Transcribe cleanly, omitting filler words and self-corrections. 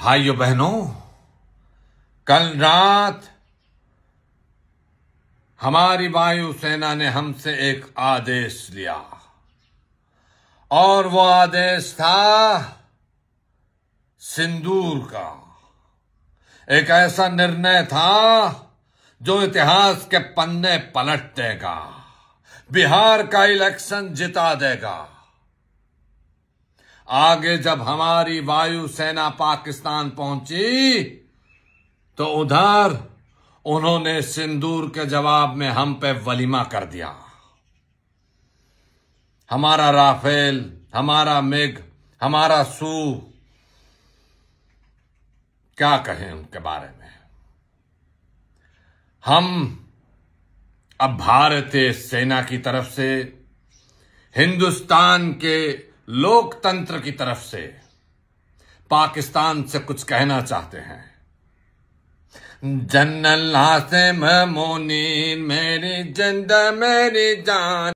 भाइयों बहनों, कल रात हमारी वायुसेना ने हमसे एक आदेश लिया और वो आदेश था सिंदूर का। एक ऐसा निर्णय था जो इतिहास के पन्ने पलट देगा, बिहार का इलेक्शन जिता देगा। आगे जब हमारी वायुसेना पाकिस्तान पहुंची तो उधर उन्होंने सिंदूर के जवाब में हम पे वलीमा कर दिया। हमारा राफेल, हमारा मिग, हमारा सू, क्या कहें उनके बारे में। हम अब भारतीय सेना की तरफ से, हिंदुस्तान के लोकतंत्र की तरफ से पाकिस्तान से कुछ कहना चाहते हैं। जन्नत हासिम मोनीन मेरी जिंद मेरी जान।